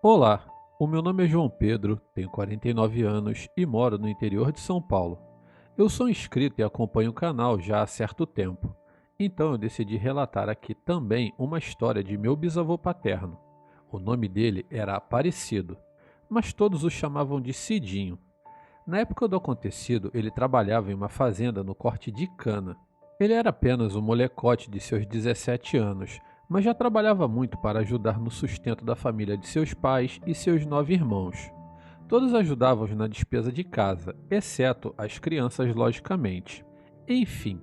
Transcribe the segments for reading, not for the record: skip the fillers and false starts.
Olá, o meu nome é João Pedro, tenho 49 anos e moro no interior de São Paulo. Eu sou inscrito e acompanho o canal já há certo tempo, então eu decidi relatar aqui também uma história de meu bisavô paterno. O nome dele era Aparecido, mas todos o chamavam de Cidinho. Na época do acontecido, ele trabalhava em uma fazenda no corte de cana. Ele era apenas um molecote de seus 17 anos, mas já trabalhava muito para ajudar no sustento da família de seus pais e seus 9 irmãos. Todos ajudavam na despesa de casa, exceto as crianças, logicamente. Enfim,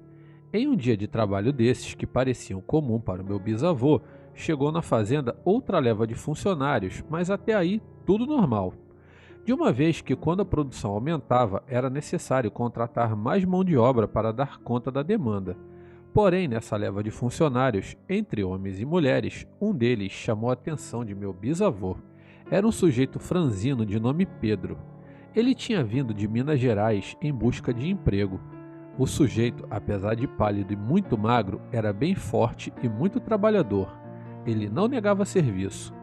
em um dia de trabalho desses, que pareciam comum para o meu bisavô, chegou na fazenda outra leva de funcionários, mas até aí tudo normal. De uma vez que, quando a produção aumentava, era necessário contratar mais mão de obra para dar conta da demanda. Porém, nessa leva de funcionários, entre homens e mulheres, um deles chamou a atenção de meu bisavô. Era um sujeito franzino de nome Pedro. Ele tinha vindo de Minas Gerais em busca de emprego. O sujeito, apesar de pálido e muito magro, era bem forte e muito trabalhador. Ele não negava serviço.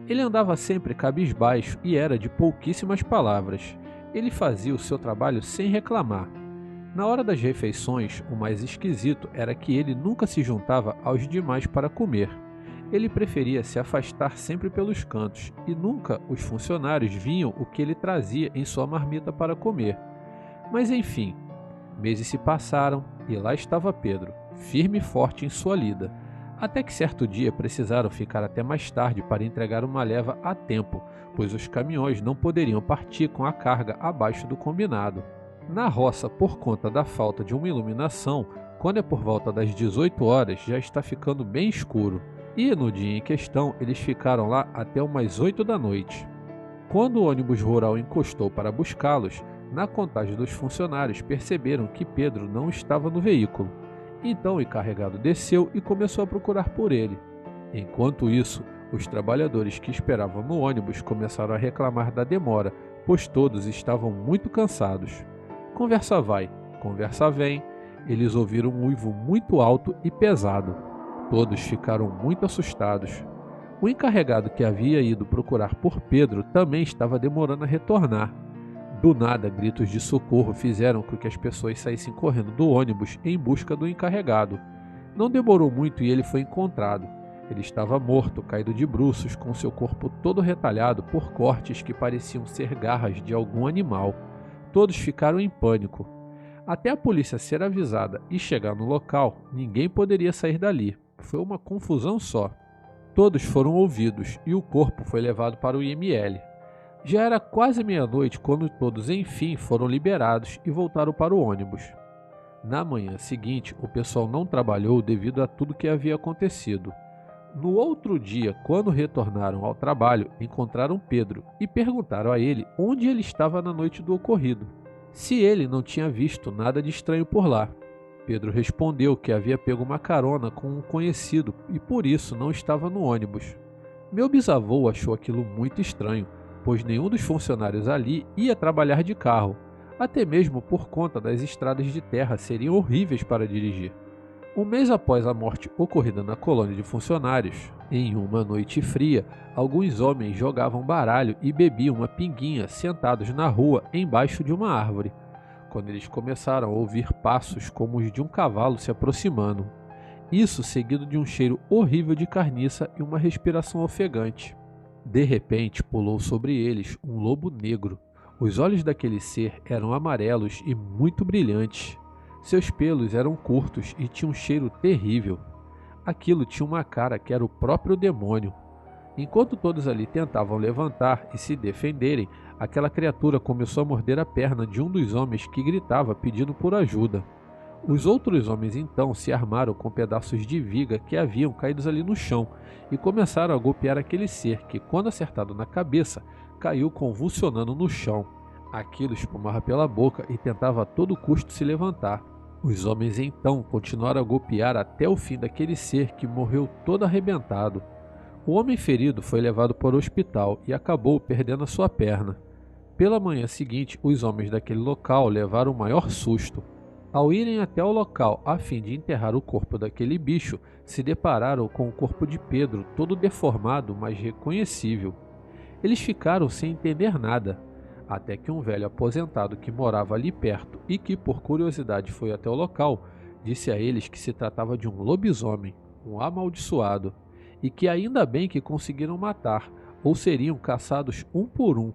Ele andava sempre cabisbaixo e era de pouquíssimas palavras. Ele fazia o seu trabalho sem reclamar. Na hora das refeições, o mais esquisito era que ele nunca se juntava aos demais para comer. Ele preferia se afastar sempre pelos cantos e nunca os funcionários viam o que ele trazia em sua marmita para comer. Mas enfim, meses se passaram e lá estava Pedro, firme e forte em sua lida. Até que certo dia precisaram ficar até mais tarde para entregar uma leva a tempo, pois os caminhões não poderiam partir com a carga abaixo do combinado. Na roça, por conta da falta de uma iluminação, quando é por volta das 18 horas, já está ficando bem escuro. E no dia em questão, eles ficaram lá até umas 8 da noite. Quando o ônibus rural encostou para buscá-los, na contagem dos funcionários perceberam que Pedro não estava no veículo. Então o encarregado desceu e começou a procurar por ele. Enquanto isso, os trabalhadores que esperavam no ônibus começaram a reclamar da demora, pois todos estavam muito cansados. Conversa vai, conversa vem, eles ouviram um uivo muito alto e pesado. Todos ficaram muito assustados. O encarregado que havia ido procurar por Pedro também estava demorando a retornar. Do nada, gritos de socorro fizeram com que as pessoas saíssem correndo do ônibus em busca do encarregado. Não demorou muito e ele foi encontrado. Ele estava morto, caído de bruços, com seu corpo todo retalhado por cortes que pareciam ser garras de algum animal. Todos ficaram em pânico. Até a polícia ser avisada e chegar no local, ninguém poderia sair dali. Foi uma confusão só. Todos foram ouvidos e o corpo foi levado para o IML. Já era quase meia-noite quando todos enfim foram liberados e voltaram para o ônibus. Na manhã seguinte, o pessoal não trabalhou devido a tudo que havia acontecido. No outro dia, quando retornaram ao trabalho, encontraram Pedro e perguntaram a ele onde ele estava na noite do ocorrido, se ele não tinha visto nada de estranho por lá. Pedro respondeu que havia pego uma carona com um conhecido e por isso não estava no ônibus. Meu bisavô achou aquilo muito estranho, pois nenhum dos funcionários ali ia trabalhar de carro, até mesmo por conta das estradas de terra serem horríveis para dirigir. Um mês após a morte ocorrida na colônia de funcionários, em uma noite fria, alguns homens jogavam baralho e bebiam uma pinguinha sentados na rua embaixo de uma árvore, quando eles começaram a ouvir passos como os de um cavalo se aproximando. Isso seguido de um cheiro horrível de carniça e uma respiração ofegante. De repente, pulou sobre eles um lobo negro. Os olhos daquele ser eram amarelos e muito brilhantes. Seus pelos eram curtos e tinham um cheiro terrível. Aquilo tinha uma cara que era o próprio demônio. Enquanto todos ali tentavam levantar e se defenderem, aquela criatura começou a morder a perna de um dos homens que gritava pedindo por ajuda. Os outros homens então se armaram com pedaços de viga que haviam caídos ali no chão e começaram a golpear aquele ser que, quando acertado na cabeça, caiu convulsionando no chão. Aquilo espumava pela boca e tentava a todo custo se levantar. Os homens então continuaram a golpear até o fim daquele ser que morreu todo arrebentado. O homem ferido foi levado para o hospital e acabou perdendo a sua perna. Pela manhã seguinte, os homens daquele local levaram o maior susto. Ao irem até o local a fim de enterrar o corpo daquele bicho, se depararam com o corpo de Pedro todo deformado, mas reconhecível. Eles ficaram sem entender nada, até que um velho aposentado que morava ali perto e que por curiosidade foi até o local, disse a eles que se tratava de um lobisomem, um amaldiçoado, e que ainda bem que conseguiram matar, ou seriam caçados um por um.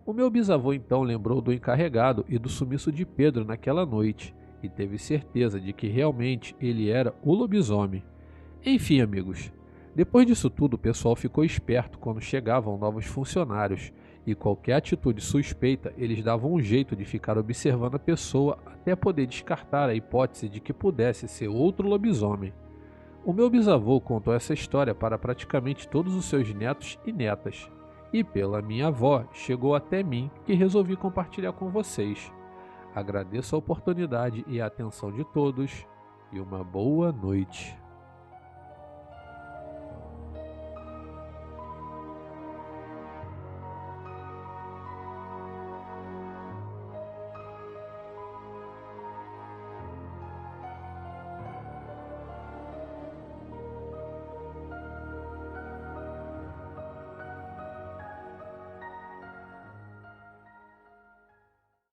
O meu bisavô então lembrou do encarregado e do sumiço de Pedro naquela noite, e teve certeza de que realmente ele era o lobisomem. Enfim, amigos, depois disso tudo o pessoal ficou esperto quando chegavam novos funcionários, e qualquer atitude suspeita eles davam um jeito de ficar observando a pessoa até poder descartar a hipótese de que pudesse ser outro lobisomem. O meu bisavô contou essa história para praticamente todos os seus netos e netas, e pela minha avó chegou até mim, que resolvi compartilhar com vocês. Agradeço a oportunidade e a atenção de todos, e uma boa noite.